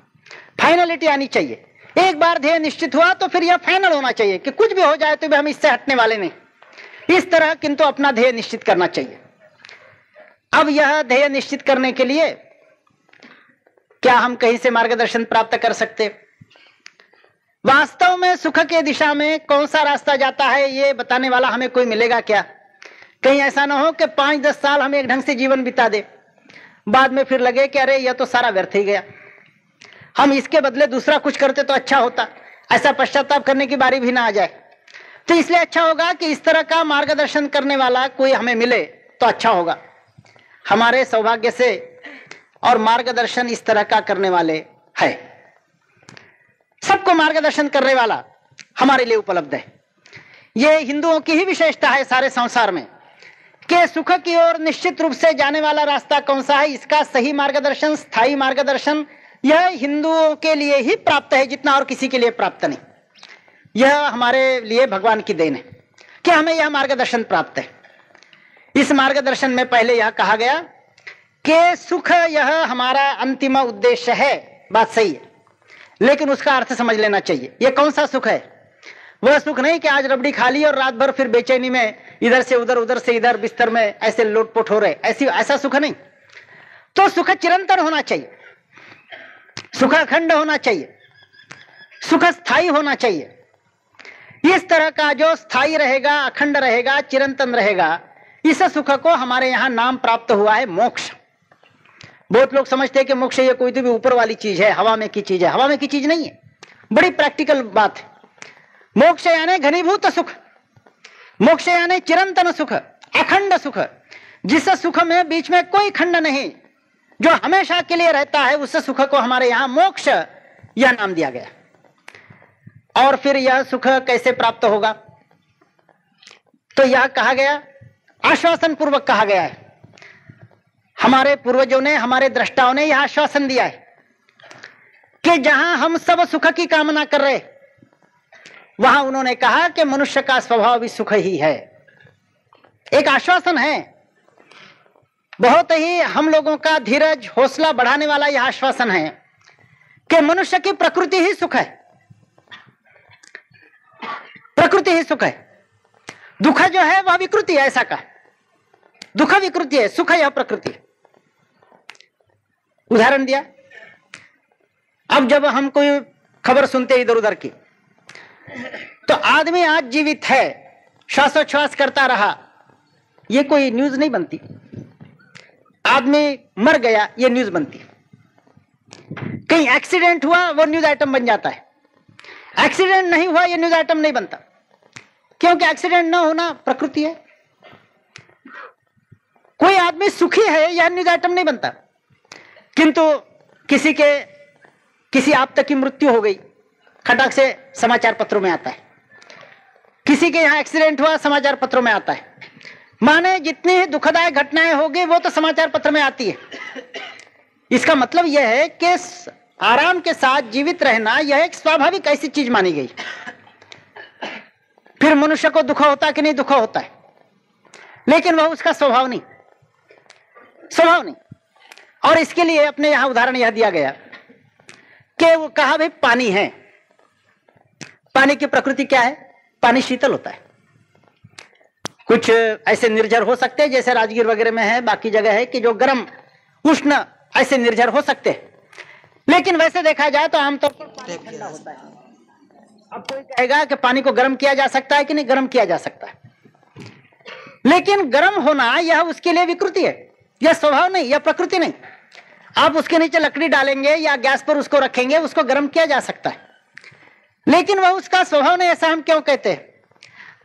फाइनलिटी आनी चाहिए। एक बार ध्येय निश्चित हुआ तो फिर यह फाइनल होना चाहिए कि कुछ भी हो जाए तो भी हम इससे हटने वाले नहीं। इस तरह किंतु अपना ध्येय निश्चित करना चाहिए। अब यह ध्येय निश्चित करने के लिए क्या हम कहीं से मार्गदर्शन प्राप्त कर सकते? वास्तव में सुख के दिशा में कौन सा रास्ता जाता है ये बताने वाला हमें कोई मिलेगा क्या? कहीं ऐसा ना हो कि 5-10 साल हम एक ढंग से जीवन बिता दे, बाद में फिर लगे कि अरे यह तो सारा व्यर्थ ही गया, हम इसके बदले दूसरा कुछ करते तो अच्छा होता। ऐसा पश्चाताप करने की बारी भी ना आ जाए। तो इसलिए अच्छा होगा कि इस तरह का मार्गदर्शन करने वाला कोई हमें मिले तो अच्छा होगा। हमारे सौभाग्य से और मार्गदर्शन इस तरह का करने वाले है, सबको मार्गदर्शन करने वाला हमारे लिए उपलब्ध है। यह हिंदुओं की ही विशेषता है सारे संसार में कि सुख की ओर निश्चित रूप से जाने वाला रास्ता कौन सा है, इसका सही मार्गदर्शन, स्थायी मार्गदर्शन यह हिंदुओं के लिए ही प्राप्त है, जितना और किसी के लिए प्राप्त नहीं। यह हमारे लिए भगवान की देन है कि हमें यह मार्गदर्शन प्राप्त है। इस मार्गदर्शन में पहले यह कहा गया कि सुख यह हमारा अंतिम उद्देश्य है, बात सही है, लेकिन उसका अर्थ समझ लेना चाहिए। यह कौन सा सुख है? वह सुख नहीं कि आज रबड़ी खा ली और रात भर फिर बेचैनी में इधर से उधर, उधर से इधर बिस्तर में ऐसे लोटपोट हो रहे, ऐसा सुख नहीं। तो सुख चिरंतन होना चाहिए, सुख अखंड होना चाहिए, सुख स्थायी होना चाहिए। इस तरह का जो स्थायी रहेगा, अखंड रहेगा, चिरंतन रहेगा, इस सुख को हमारे यहाँ नाम प्राप्त हुआ है मोक्ष। बहुत लोग समझते हैं कि मोक्ष ये कोई तो भी ऊपर वाली चीज है, हवा में की चीज है। हवा में की चीज नहीं है, बड़ी प्रैक्टिकल बात है। मोक्ष यानी घनीभूत सुख, मोक्ष यानी चिरंतन सुख, अखंड सुख, जिस सुख में बीच में कोई खंड नहीं, जो हमेशा के लिए रहता है, उस सुख को हमारे यहाँ मोक्ष यह नाम दिया गया। और फिर यह सुख कैसे प्राप्त होगा? तो यह कहा गया, आश्वासन पूर्वक कहा गया है। हमारे पूर्वजों ने, हमारे दृष्टाओं ने यह आश्वासन दिया है कि जहां हम सब सुख की कामना कर रहे, वहां उन्होंने कहा कि मनुष्य का स्वभाव भी सुख ही है। एक आश्वासन है, बहुत ही हम लोगों का धीरज, हौसला बढ़ाने वाला यह आश्वासन है कि मनुष्य की प्रकृति ही सुख है, प्रकृति ही सुख है। दुख जो है वह विकृति है, ऐसा का दुख विकृति है, सुख यह प्रकृति। उदाहरण दिया। अब जब हम कोई खबर सुनते इधर उधर की, तो आदमी आज जीवित है, श्वासोच्छ्वास करता रहा, यह कोई न्यूज नहीं बनती। आदमी मर गया, यह न्यूज बनती। कहीं एक्सीडेंट हुआ, वो न्यूज आइटम बन जाता है। एक्सीडेंट नहीं हुआ, यह न्यूज आइटम नहीं बनता, क्योंकि एक्सीडेंट ना होना प्रकृति है। कोई आदमी सुखी है, यह न्यूज आइटम नहीं बनता, किंतु किसी आप्त की मृत्यु हो गई, खटाक से समाचार पत्रों में आता है। किसी के यहाँ एक्सीडेंट हुआ, समाचार पत्रों में आता है। माने जितनी ही दुखदायक घटनाएं होगी वो तो समाचार पत्र में आती है। इसका मतलब यह है कि आराम के साथ जीवित रहना यह एक स्वाभाविक ऐसी चीज मानी गई। फिर मनुष्य को दुख होता है कि नहीं? दुख होता है, लेकिन वह उसका स्वभाव नहीं, स्वभाव नहीं। और इसके लिए अपने यहां उदाहरण यह दिया गया कि वो कहा भाई पानी है, पानी की प्रकृति क्या है? पानी शीतल होता है। कुछ ऐसे निर्जर हो सकते हैं जैसे राजगीर वगैरह में है, बाकी जगह है कि जो गर्म उष्ण ऐसे निर्जर हो सकते हैं, लेकिन वैसे देखा जाए तो आमतौर पर पानी ठंडा होता है। अब कोई कहेगा कि पानी को गर्म किया जा सकता है कि नहीं? गर्म किया जा सकता है, लेकिन गर्म होना यह उसके लिए विकृति है, यह स्वभाव नहीं, यह प्रकृति नहीं। आप उसके नीचे लकड़ी डालेंगे या गैस पर उसको रखेंगे, उसको गर्म किया जा सकता है, लेकिन वह उसका स्वभाव नहीं। ऐसा हम क्यों कहते हैं?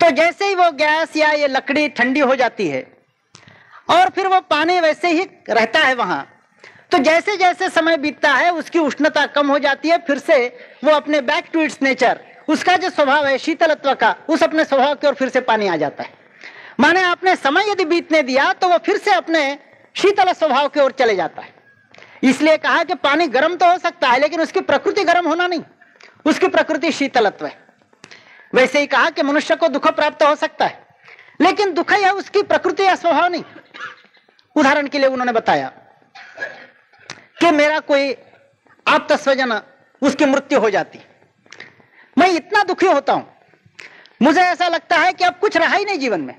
तो जैसे ही वो गैस या ये लकड़ी ठंडी हो जाती है और फिर वो पानी वैसे ही रहता है वहां, तो जैसे जैसे समय बीतता है उसकी उष्णता कम हो जाती है, फिर से वो अपने बैक टू इट्स नेचर, उसका जो स्वभाव है शीतलत्व का, उस अपने स्वभाव की ओर फिर से पानी आ जाता है। माने आपने समय यदि बीतने दिया तो वो फिर से अपने शीतल स्वभाव की ओर चले जाता है। इसलिए कहा कि पानी गर्म तो हो सकता है लेकिन उसकी प्रकृति गर्म होना नहीं, उसकी प्रकृति शीतलत्व है। वैसे ही कहा कि मनुष्य को दुख प्राप्त हो सकता है लेकिन दुख है उसकी प्रकृति या स्वभाव नहीं। उदाहरण के लिए उन्होंने बताया कि मेरा कोई आप्त स्वजन, उसकी मृत्यु हो जाती, मैं इतना दुखी होता हूं, मुझे ऐसा लगता है कि अब कुछ रहा ही नहीं जीवन में,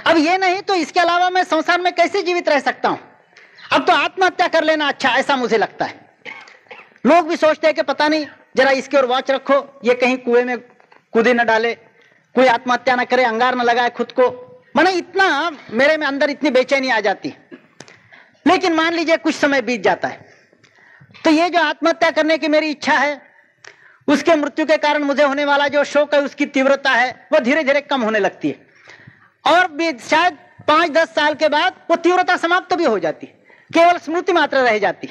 अब ये नहीं तो इसके अलावा मैं संसार में कैसे जीवित रह सकता हूं, अब तो आत्महत्या कर लेना अच्छा, ऐसा मुझे लगता है। लोग भी सोचते हैं कि पता नहीं, जरा इसकी ओर वॉच रखो, ये कहीं कुएं में कूदे न डाले, कोई आत्महत्या न करे, अंगार न लगाए खुद को। माने इतना मेरे में अंदर इतनी बेचैनी आ जाती। लेकिन मान लीजिए कुछ समय बीत जाता है तो ये जो आत्महत्या करने की मेरी इच्छा है, उसके मृत्यु के कारण मुझे होने वाला जो शोक है, उसकी तीव्रता है वो धीरे धीरे कम होने लगती है और शायद 5-10 साल के बाद वो तीव्रता समाप्त भी हो जाती, केवल स्मृति मात्र रह जाती।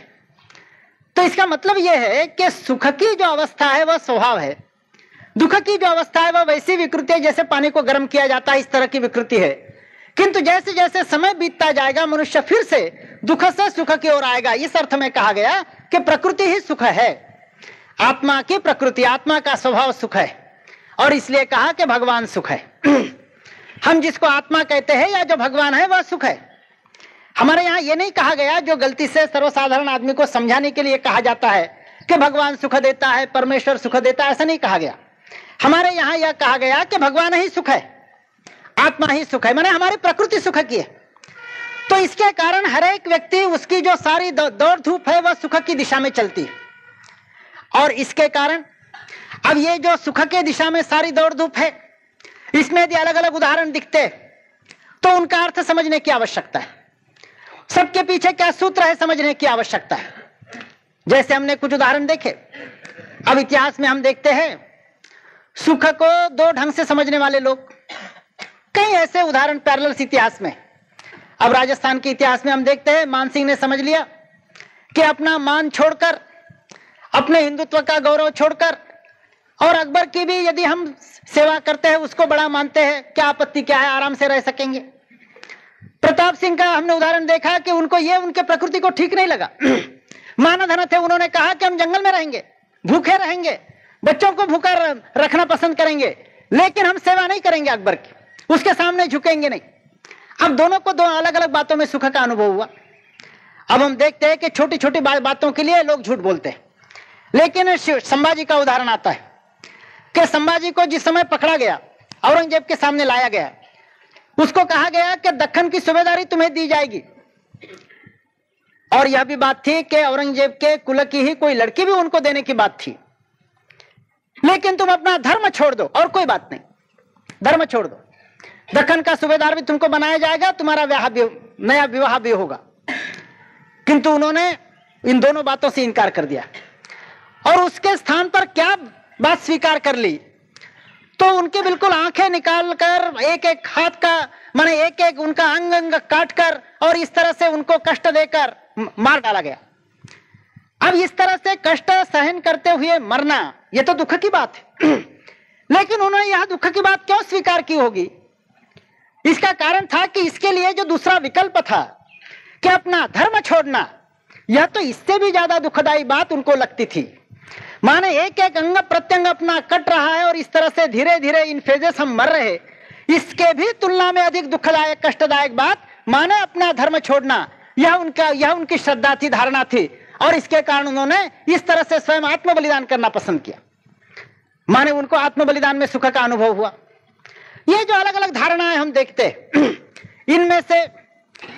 तो इसका मतलब यह है कि सुख की जो अवस्था है वह स्वभाव है, दुख की जो अवस्था है वह वैसी विकृति है जैसे पानी को गर्म किया जाता है, इस तरह की विकृति है। किंतु जैसे जैसे समय बीतता जाएगा मनुष्य फिर से दुख से सुख की ओर आएगा। इस अर्थ में कहा गया कि प्रकृति ही सुख है, आत्मा की प्रकृति, आत्मा का स्वभाव सुख है, और इसलिए कहा कि भगवान सुख है। हम जिसको आत्मा कहते हैं या जो भगवान है वह सुख है। हमारे यहाँ ये नहीं कहा गया, जो गलती से सर्वसाधारण आदमी को समझाने के लिए कहा जाता है कि भगवान सुख देता है, परमेश्वर सुख देता है, ऐसा नहीं कहा गया। हमारे यहाँ यह कहा गया कि भगवान ही सुख है, आत्मा ही सुख है, माने हमारी प्रकृति सुख की है। तो इसके कारण हर एक व्यक्ति, उसकी जो सारी दौड़ धूप है वह सुख की दिशा में चलती है। और इसके कारण अब ये जो सुख के दिशा में सारी दौड़ धूप है, इसमें यदि अलग अलग उदाहरण दिखते तो उनका अर्थ समझने की आवश्यकता है, सबके पीछे क्या सूत्र है समझने की आवश्यकता है। जैसे हमने कुछ उदाहरण देखे, अब इतिहास में हम देखते हैं सुख को दो ढंग से समझने वाले लोग, कई ऐसे उदाहरण पैरेलल्स इतिहास में। अब राजस्थान के इतिहास में हम देखते हैं मान सिंह ने समझ लिया कि अपना मान छोड़कर, अपने हिंदुत्व का गौरव छोड़कर, और अकबर की भी यदि हम सेवा करते हैं, उसको बड़ा मानते हैं, क्या आपत्ति क्या है, आराम से रह सकेंगे। प्रताप सिंह का हमने उदाहरण देखा कि उनको ये उनके प्रकृति को ठीक नहीं लगा, मानधन थे, उन्होंने कहा कि हम जंगल में रहेंगे, भूखे रहेंगे, बच्चों को भूखा रखना पसंद करेंगे, लेकिन हम सेवा नहीं करेंगे अकबर की, उसके सामने झुकेंगे नहीं। अब दोनों को दो अलग अलग बातों में सुख का अनुभव हुआ। अब हम देखते हैं कि छोटी छोटी बातों के लिए लोग झूठ बोलते हैं। लेकिन संभाजी का उदाहरण आता है कि संभाजी को जिस समय पकड़ा गया, औरंगजेब के सामने लाया गया, उसको कहा गया कि दक्कन की सूबेदारी तुम्हें दी जाएगी, और यह भी बात थी कि औरंगजेब के कुल की ही कोई लड़की भी उनको देने की बात थी, लेकिन तुम अपना धर्म छोड़ दो, और कोई बात नहीं, धर्म छोड़ दो, दक्कन का सूबेदार भी तुमको बनाया जाएगा, तुम्हारा नया विवाह भी होगा। किंतु उन्होंने इन दोनों बातों से इनकार कर दिया और उसके स्थान पर क्या बात स्वीकार कर ली, तो उनके बिल्कुल आंखें निकालकर, एक एक हाथ का माने एक एक उनका अंग अंग काट कर और इस तरह से उनको कष्ट देकर मार डाला गया। अब इस तरह से कष्ट सहन करते हुए मरना, यह तो दुख की बात है। लेकिन उन्होंने यह दुख की बात क्यों स्वीकार की होगी? इसका कारण था कि इसके लिए जो दूसरा विकल्प था कि अपना धर्म छोड़ना, यह तो इससे भी ज्यादा दुखदायी बात उनको लगती थी। माने एक एक अंग प्रत्यंग अपना कट रहा है और इस तरह से धीरे धीरे इन फेजेस हम मर रहे, इसके भी तुलना में अधिक दुखदायक कष्टदायक बात माने अपना धर्म छोड़ना, यह उनकी श्रद्धा थी, धारणा थी, और इसके कारण उन्होंने इस तरह से स्वयं आत्म बलिदान करना पसंद किया। माने उनको आत्म बलिदान में सुख का अनुभव हुआ। ये जो अलग अलग धारणाएं हम देखते हैं, इनमें से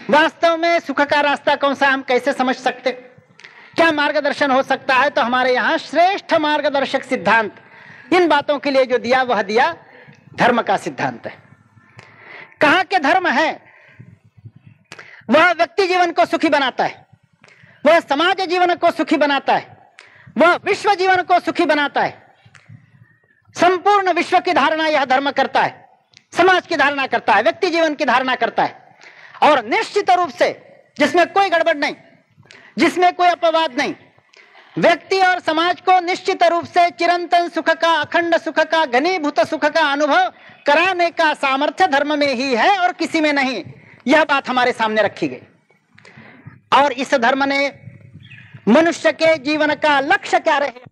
वास्तव में सुख का रास्ता कौन सा, हम कैसे समझ सकते, क्या मार्गदर्शन हो सकता है? तो हमारे यहाँ श्रेष्ठ मार्गदर्शक सिद्धांत इन बातों के लिए जो दिया वह दिया धर्म का सिद्धांत है। कहा कि धर्म है वह व्यक्ति जीवन को सुखी बनाता है, वह समाज जीवन को सुखी बनाता है, वह विश्व जीवन को सुखी बनाता है। संपूर्ण विश्व की धारणा यह धर्म करता है, समाज की धारणा करता है, व्यक्ति जीवन की धारणा करता है, और निश्चित रूप से जिसमें कोई गड़बड़ नहीं, जिसमें कोई अपवाद नहीं। व्यक्ति और समाज को निश्चित रूप से चिरंतन सुख का, अखंड सुख का, घनीभूत सुख का अनुभव कराने का सामर्थ्य धर्म में ही है और किसी में नहीं। यह बात हमारे सामने रखी गई और इस धर्म ने मनुष्य के जीवन का लक्ष्य क्या रहे